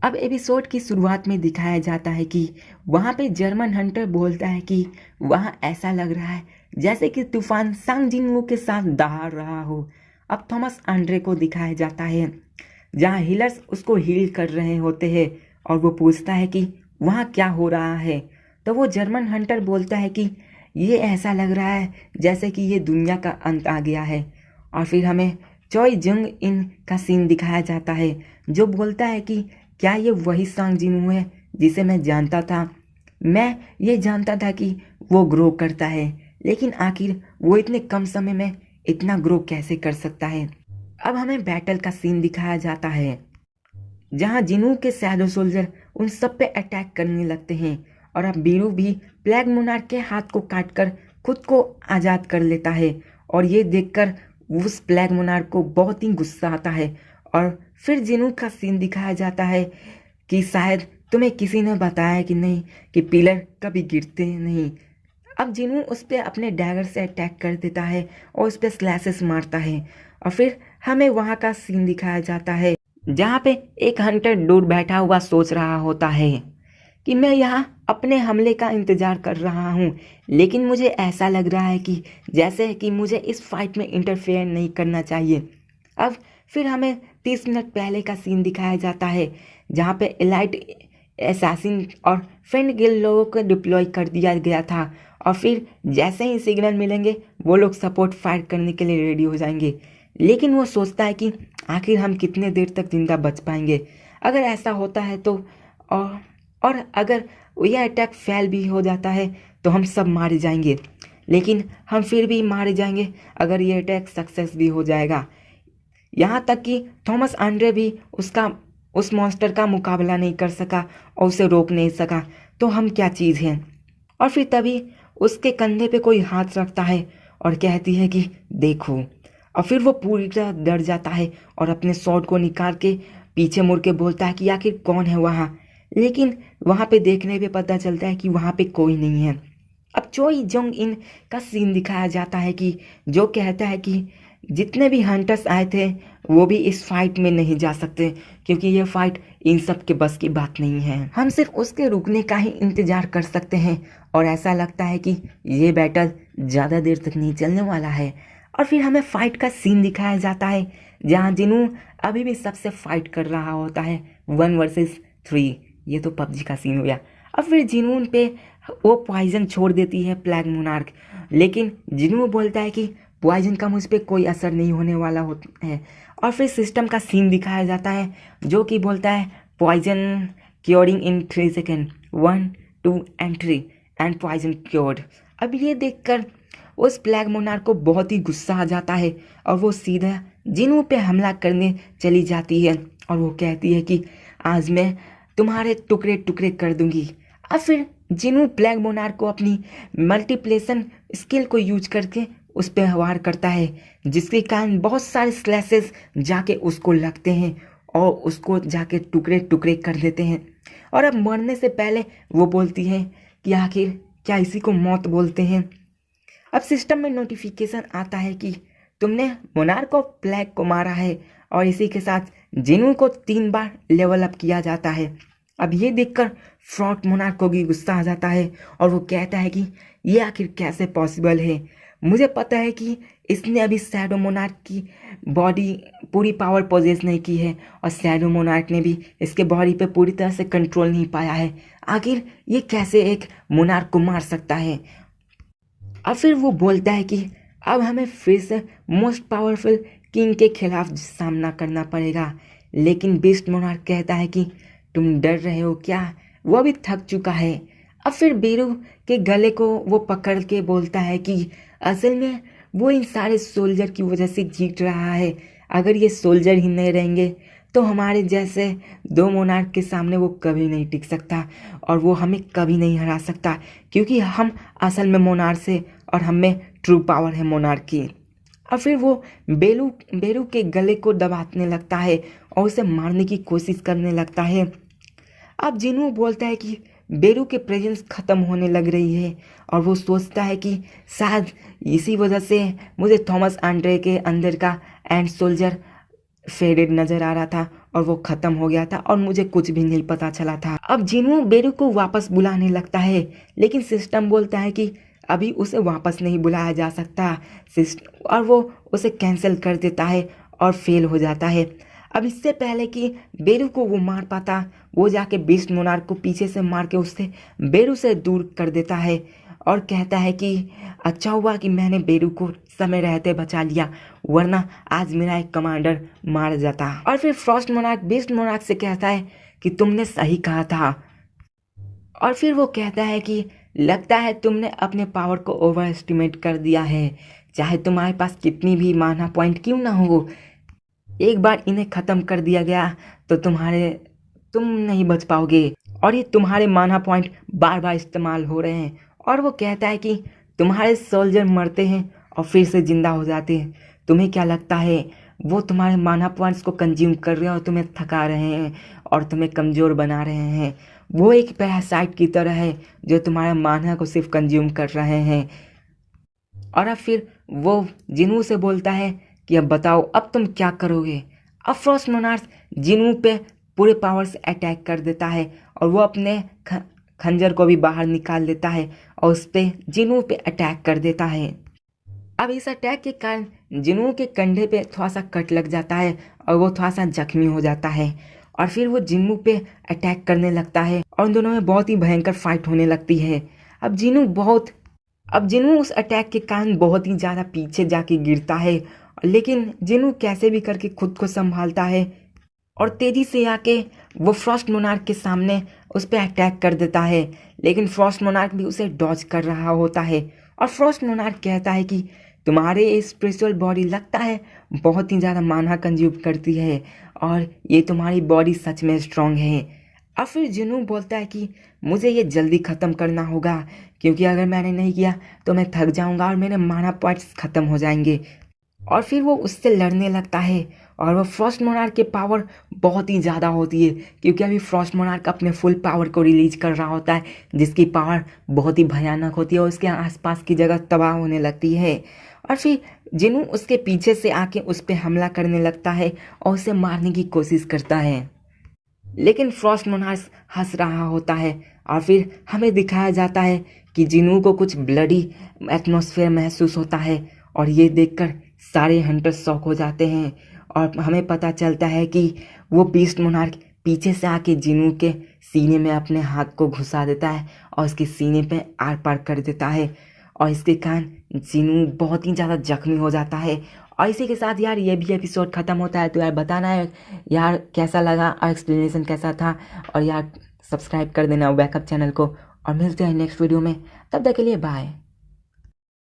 अब एपिसोड की शुरुआत में दिखाया जाता है कि वहाँ पे जर्मन हंटर बोलता है कि वहाँ ऐसा लग रहा है जैसे कि तूफान सांग जिनवू के साथ दहाड़ रहा हो। अब थॉमस आंड्रे को दिखाया जाता है जहाँ हीलर्स उसको हील कर रहे होते हैं और वो पूछता है कि वहाँ क्या हो रहा है। तो वो जर्मन हंटर बोलता है कि ये ऐसा लग रहा है जैसे कि ये दुनिया का अंत आ गया है। और फिर हमें चॉय जंग इन का सीन दिखाया जाता है जो बोलता है कि क्या ये वही सांग जिनवू है जिसे मैं जानता था। मैं ये जानता था कि वो ग्रो करता है, लेकिन आखिर वो इतने कम समय में इतना ग्रो कैसे कर सकता है। अब हमें बैटल का सीन दिखाया जाता है जहां जिनू के शैडो सोल्जर उन सब पे अटैक करने लगते हैं और अब बीरू भी प्लेग मोनार्क के हाथ को काटकर खुद को आज़ाद कर लेता है। और ये देखकर उस प्लेग मोनार्क को बहुत ही गुस्सा आता है। और फिर जिनू का सीन दिखाया जाता है कि शायद तुम्हें किसी ने बताया कि नहीं कि पिलर कभी गिरते नहीं। अब जिनू उस पर अपने डैगर से अटैक कर देता है और उस पर स्लैसेस मारता है। और फिर हमें वहाँ का सीन दिखाया जाता है जहाँ पे एक हंटर दूर बैठा हुआ सोच रहा होता है कि मैं यहाँ अपने हमले का इंतज़ार कर रहा हूँ, लेकिन मुझे ऐसा लग रहा है कि जैसे कि मुझे इस फाइट में इंटरफेयर नहीं करना चाहिए। अब फिर हमें 30 मिनट पहले का सीन दिखाया जाता है जहाँ पे एलाइट एसासिन और फ्रेंड गिल्ड लोगों को डिप्लॉय कर दिया गया था। और फिर जैसे ही सिग्नल मिलेंगे वो लोग सपोर्ट फायर करने के लिए रेडी हो जाएंगे। लेकिन वो सोचता है कि आखिर हम कितने देर तक जिंदा बच पाएंगे अगर ऐसा होता है तो। और अगर यह अटैक फेल भी हो जाता है तो हम सब मारे जाएंगे, लेकिन हम फिर भी मारे जाएंगे अगर ये अटैक सक्सेस भी हो जाएगा। यहाँ तक कि थॉमस आंड्रे भी उस मॉन्स्टर का मुकाबला नहीं कर सका और उसे रोक नहीं सका, तो हम क्या चीज़ हैं। और फिर तभी उसके कंधे पे कोई हाथ रखता है और कहती है कि देखो। और फिर वो पूरी तरह डर जाता है और अपने शॉट को निकाल के पीछे मुड़ के बोलता है कि आखिर कौन है वहाँ। लेकिन वहाँ पे देखने पे पता चलता है कि वहाँ पे कोई नहीं है। अब चोई जोंग इन का सीन दिखाया जाता है कि जो कहता है कि जितने भी हंटर्स आए थे वो भी इस फाइट में नहीं जा सकते क्योंकि ये फाइट इन सब के बस की बात नहीं है। हम सिर्फ उसके रुकने का ही इंतजार कर सकते हैं और ऐसा लगता है कि ये बैटल ज़्यादा देर तक नहीं चलने वाला है। और फिर हमें फाइट का सीन दिखाया जाता है जहाँ जिनू अभी भी सबसे फाइट कर रहा होता है 1 वर्सेस 3। ये तो पबजी का सीन हो गया। अब फिर जिनू पे वो पॉइजन छोड़ देती है प्लेग मोनार्क, लेकिन जिनू बोलता है कि पॉइजन का मुझ पर कोई असर नहीं होने वाला होता है। और फिर सिस्टम का सीन दिखाया जाता है जो कि बोलता है poison curing in 3 second 1 2 and 3 and poison cured. अब ये देखकर उस प्लेग मोनार्क को बहुत ही गुस्सा आ जाता है और वो सीधा जिनू पे हमला करने चली जाती है और वो कहती है कि आज मैं तुम्हारे टुकड़े टुकड़े कर दूंगी। अब फिर जिनू प्लेग मोनार्क को अपनी मल्टीप्लेशन स्किल को यूज करके उस पर वार करता है, जिसके कारण बहुत सारे स्लैसेस जाके उसको लगते हैं और उसको जाके टुकड़े टुकड़े कर देते हैं। और अब मरने से पहले वो बोलती है कि आखिर क्या इसी को मौत बोलते हैं। अब सिस्टम में नोटिफिकेशन आता है कि तुमने मोनार्क ऑफ प्लेग को मारा है और इसी के साथ जिनू को 3 बार लेवल अप किया जाता है। अब ये देखकर फ्रॉट मोनार्क को भी गुस्सा आ जाता है और वो कहता है कि ये आखिर कैसे पॉसिबल है। मुझे पता है कि इसने अभी शैडो मोनार्क की बॉडी पूरी पावर पोजेस नहीं की है और शैडो मोनार्क ने भी इसके बॉडी पे पूरी तरह से कंट्रोल नहीं पाया है। आखिर ये कैसे एक मोनार्क को मार सकता है। और फिर वो बोलता है कि अब हमें फिर से मोस्ट पावरफुल किंग के खिलाफ सामना करना पड़ेगा। लेकिन बीस्ट मोनार्क कहता है कि तुम डर रहे हो क्या, वो भी थक चुका है। अब फिर बीरू के गले को वो पकड़ के बोलता है कि असल में वो इन सारे सोल्जर की वजह से जीत रहा है। अगर ये सोल्जर ही नहीं रहेंगे तो हमारे जैसे 2 मोनार्क के सामने वो कभी नहीं टिक सकता और वो हमें कभी नहीं हरा सकता, क्योंकि हम असल में मोनार्क से और हम में ट्रू पावर है मोनार्क की। और फिर वो बेरू के गले को दबाने लगता है और उसे मारने की कोशिश करने लगता है। अब जिनू बोलता है कि बेरू के प्रेजेंस ख़त्म होने लग रही है और वो सोचता है कि शायद इसी वजह से मुझे थॉमस आंड्रे के अंदर का एंड सोल्जर फेडेड नज़र आ रहा था और वो ख़त्म हो गया था और मुझे कुछ भी नहीं पता चला था। अब जिनवू बेरू को वापस बुलाने लगता है, लेकिन सिस्टम बोलता है कि अभी उसे वापस नहीं बुलाया जा सकता और वो उसे कैंसिल कर देता है और फेल हो जाता है। अब इससे पहले कि बेरू को वो मार पाता, वो जाके बीस्ट मोनार्क को पीछे से मार के उससे बेरू से दूर कर देता है और कहता है कि अच्छा हुआ कि मैंने बेरू को समय रहते बचा लिया, वरना आज मेरा एक कमांडर मार जाता। और फिर फ्रॉस्ट मोनार्क बीस्ट मोनार्क से कहता है कि तुमने सही कहा था। और फिर वो कहता है कि लगता है तुमने अपने पावर को ओवर एस्टिमेट कर दिया है। चाहे तुम्हारे पास कितनी भी माना पॉइंट क्यों ना हो, एक बार इन्हें ख़त्म कर दिया गया तो तुम नहीं बच पाओगे और ये तुम्हारे माना पॉइंट बार बार इस्तेमाल हो रहे हैं। और वो कहता है कि तुम्हारे सोल्जर मरते हैं और फिर से ज़िंदा हो जाते हैं, तुम्हें क्या लगता है वो तुम्हारे माना पॉइंट्स को कंज्यूम कर रहे हैं और तुम्हें थका रहे हैं और तुम्हें कमज़ोर बना रहे हैं। वो एक पैरासाइट की तरह है जो तुम्हारे माना को सिर्फ कंज्यूम कर रहे हैं। और अब फिर वो जिनवू से बोलता है कि अब बताओ अब तुम क्या करोगे। अब फ्रॉस्ट मोनार्क जिनवू पे पूरे पावर से अटैक कर देता है और वो अपने खंजर को भी बाहर निकाल लेता है और उस पर जिनवू पे अटैक कर देता है। अब इस अटैक के कारण जिनवू के कंधे पे थोड़ा सा कट लग जाता है और वो थोड़ा सा जख्मी हो जाता है और फिर वो जिनवू पे अटैक करने लगता है और उन दोनों में बहुत ही भयंकर फाइट होने लगती है। अब जिनवू उस अटैक के कारण बहुत ही ज़्यादा पीछे जाके गिरता है, लेकिन जिनवू कैसे भी करके खुद को संभालता है और तेज़ी से आके वो फ्रॉस्ट मोनार्क के सामने उस पर अटैक कर देता है। लेकिन फ्रॉस्ट मोनार्क भी उसे डॉज कर रहा होता है और फ्रॉस्ट मोनार्क कहता है कि तुम्हारे स्पिरिचुअल बॉडी लगता है बहुत ही ज़्यादा माना कंज्यूम करती है और ये तुम्हारी बॉडी सच में स्ट्रांग है। अब फिर जिनवू बोलता है कि मुझे ये जल्दी ख़त्म करना होगा, क्योंकि अगर मैंने नहीं किया तो मैं थक जाऊंगा और मेरे माना पॉइंट्स ख़त्म हो जाएंगे। और फिर वो उससे लड़ने लगता है और वो फ्रॉस्ट मोनार्क की पावर बहुत ही ज़्यादा होती है, क्योंकि अभी फ्रॉस्ट मोनार्क अपने फुल पावर को रिलीज कर रहा होता है, जिसकी पावर बहुत ही भयानक होती है और उसके आसपास की जगह तबाह होने लगती है। और फिर जिनवू उसके पीछे से आके उस पर हमला करने लगता है और उसे मारने की कोशिश करता है, लेकिन फ्रॉस्ट मोनार्क हंस रहा होता है। और फिर हमें दिखाया जाता है कि जिनवू को कुछ ब्लडी एटमॉस्फेयर महसूस होता है और ये देखकर सारे हंटर्स शॉक हो जाते हैं और हमें पता चलता है कि वो बीस्ट मोनार्क पीछे से आके जिनवू के सीने में अपने हाथ को घुसा देता है और उसके सीने पे आर पार कर देता है और इसके कारण जिनवू बहुत ही ज़्यादा जख्मी हो जाता है। और इसी के साथ यार ये भी एपिसोड ख़त्म होता है। तो यार बताना है यार कैसा लगा और एक्सप्लेनेशन कैसा था, और यार सब्सक्राइब कर देना बैकअप चैनल को और मिलते हैं नेक्स्ट वीडियो में। तब तक के लिए बाय।